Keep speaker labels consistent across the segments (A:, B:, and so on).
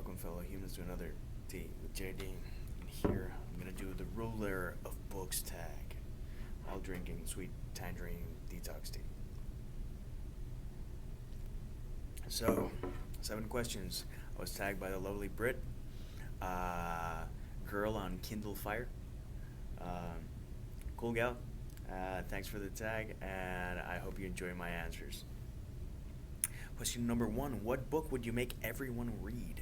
A: Welcome, fellow humans, to another date with JD. And here I'm gonna do the ruler of books tag while drinking sweet tangerine detox tea. So, 7 questions. I was tagged by the lovely Brit, girl on Kindle Fire. Um, cool gal. Thanks for the tag, and I hope you enjoy my answers. Question number 1: what book would you make everyone read?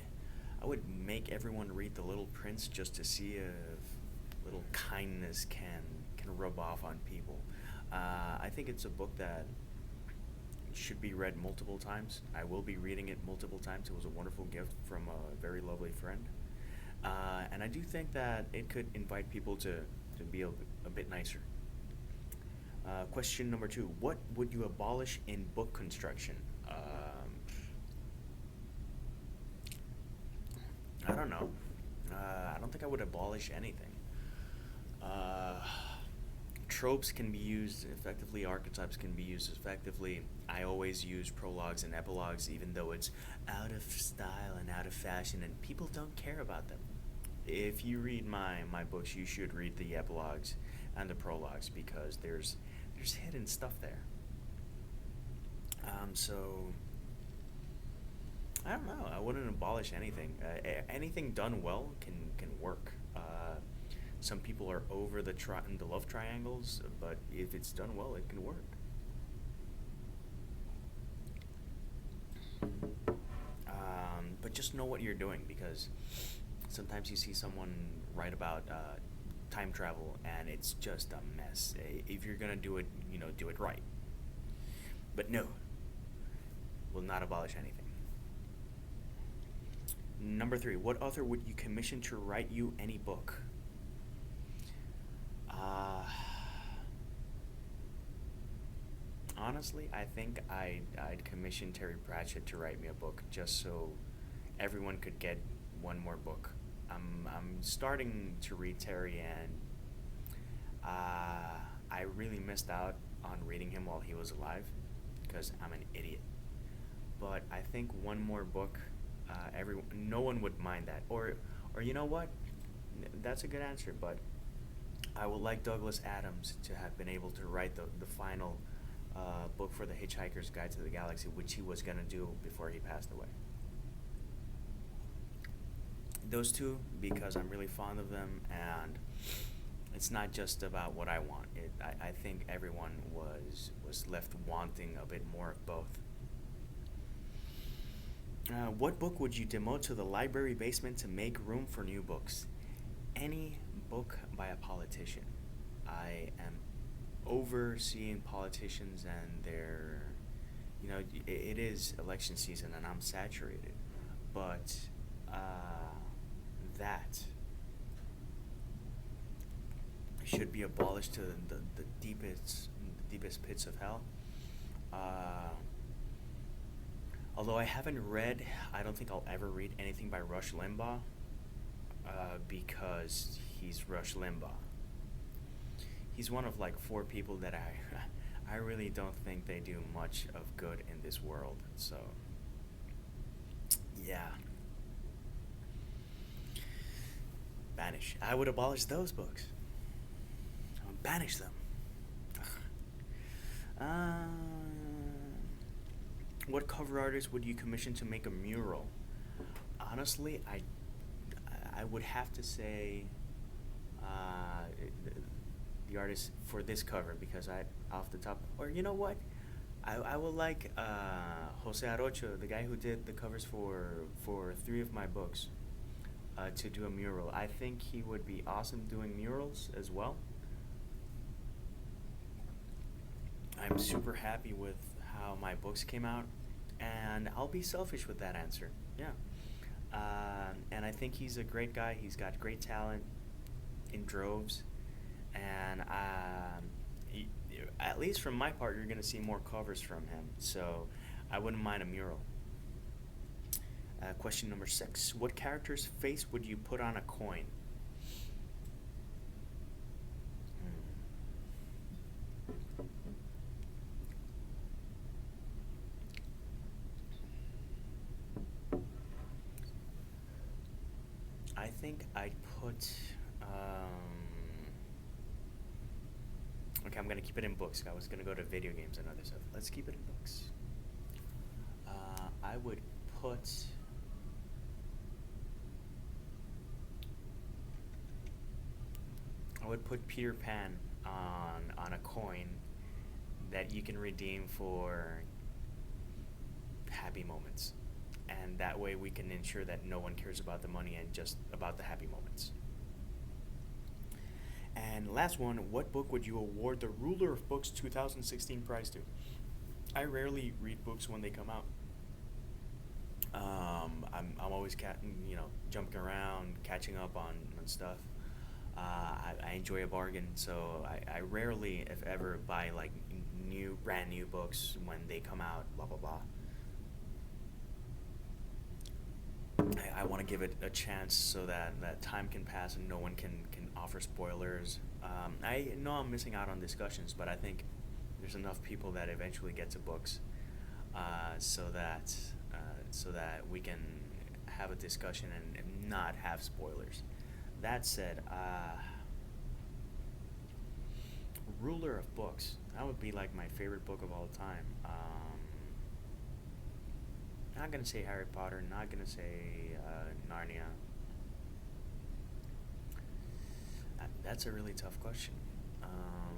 A: I would make everyone read The Little Prince just to see if little kindness can rub off on people. I think it's a book that should be read multiple times. I will be reading it multiple times. It was a wonderful gift from a very lovely friend. And I do think that it could invite people to be a bit nicer. Question number 2: what would you abolish in book construction? I don't know. I don't think I would abolish anything. Uh, Tropes can be used effectively, archetypes can be used effectively. I always use prologues and epilogues, even though it's out of style and out of fashion, and people don't care about them. If you read my books, you should read the epilogues and the prologues because there's hidden stuff there. So I don't know. I wouldn't abolish anything. Anything done well can work. Some people are over the love triangles, but if it's done well, it can work. But just know what you're doing because sometimes you see someone write about time travel and it's just a mess. If you're gonna do it, do it right. But no, will not abolish anything. Number 3: what author would you commission to write you any book? Uh, Honestly, I think I'd commission Terry Pratchett to write me a book just so everyone could get one more book. I'm starting to read Terry, and I really missed out on reading him while he was alive because I'm an idiot. But I think one more book, no one would mind that. Or you know what? That's a good answer, but I would like Douglas Adams to have been able to write the final book for The Hitchhiker's Guide to the Galaxy, which he was gonna do before he passed away. Those two, because I'm really fond of them, and it's not just about what I want. I think everyone was left wanting a bit more of both. What book would you demote to the library basement to make room for new books? Any book by a politician. I am overseeing politicians and their, it is election season and I'm saturated, but that should be abolished to the deepest pits of hell. Uh, Although I haven't read, I don't think I'll ever read anything by Rush Limbaugh because he's Rush Limbaugh. He's one of like 4 people that I really don't think they do much of good in this world. So, yeah, banish. I would abolish those books. I would banish them. Uh, what cover artist would you commission to make a mural? Honestly, I would have to say the, the artist for this cover because I off the top, or you know what, I would like Jose Arocho, the guy who did the covers for 3 of my books, to do a mural. I think he would be awesome doing murals as well. I'm super happy with how my books came out, and I'll be selfish with that answer. Yeah. And I think he's a great guy. He's got great talent in droves, and at least from my part, you're gonna see more covers from him. So I wouldn't mind a mural. Question number 6: what character's face would you put on a coin? think I'd put. Okay, I'm gonna keep it in books. I was gonna go to video games and other stuff. Let's keep it in books. I would put. I would put Peter Pan on a coin that you can redeem for happy moments, and that way we can ensure that no one cares about the money and just about the happy moments. And last one, what book would you award the Ruler of Books 2016 prize to? I rarely read books when they come out. I'm always jumping around, catching up on stuff. I enjoy a bargain, so I rarely, if ever, buy like brand new books when they come out. Blah blah blah. I want to give it a chance so that time can pass and no one can offer spoilers. I know I'm missing out on discussions, but I think there's enough people that eventually get to books, so that we can have a discussion and not have spoilers. That said, Ruler of Books, that would be like my favorite book of all time. Not gonna say Harry Potter, not gonna say Narnia. That's a really tough question. Hmm.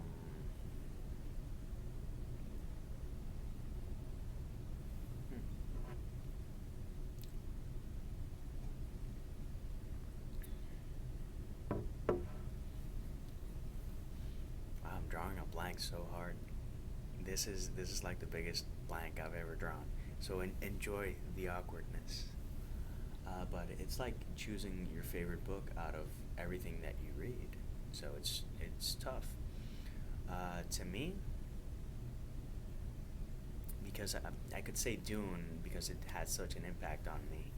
A: I'm drawing a blank so hard. This is like the biggest blank I've ever drawn. So enjoy the awkwardness. But it's like choosing your favorite book out of everything that you read. So it's tough. To me, because I could say Dune because it had such an impact on me.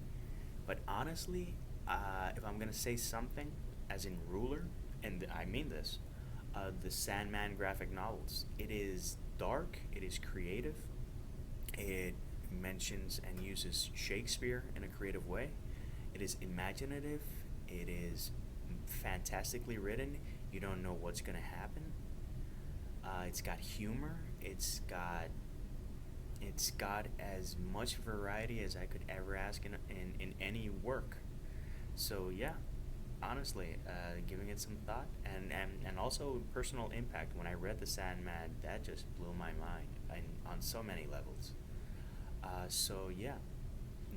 A: But honestly, if I'm gonna say something, as in ruler, and I mean this, the Sandman graphic novels. It is dark. It is creative. It mentions and uses Shakespeare in a creative way. It is imaginative. It is fantastically written. You don't know what's gonna happen. It's got humor. It's got as much variety as I could ever ask in any work. So yeah, honestly, giving it some thought and also personal impact. When I read The Sandman, that just blew my mind and on so many levels. So yeah,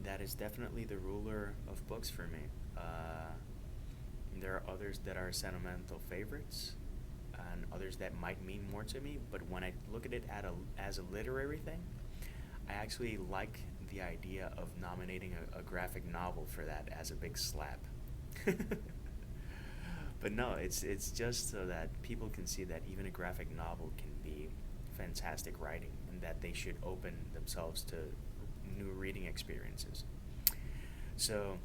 A: that is definitely the ruler of books for me. There are others that are sentimental favorites, and others that might mean more to me. But when I look at it as a literary thing, I actually like the idea of nominating a graphic novel for that as a big slap. But no, it's just so that people can see that even a graphic novel can be fantastic writing, and that they should open themselves to new reading experiences. So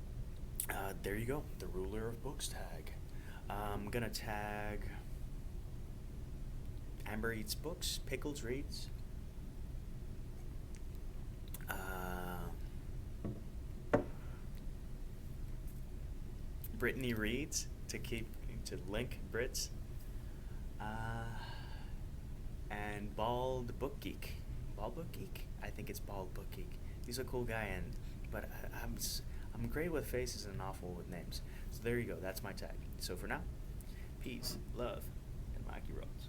A: there you go, the ruler of books tag. I'm gonna tag Amber eats books, Pickles reads. Brittany reads to link Brits. Uh, and Bald Book Geek. Bald Book Geek? I think it's Bald Book Geek. He's a cool guy, but I'm great with faces and awful with names. So there you go. That's my tag. So for now, peace, love, and maki rolls.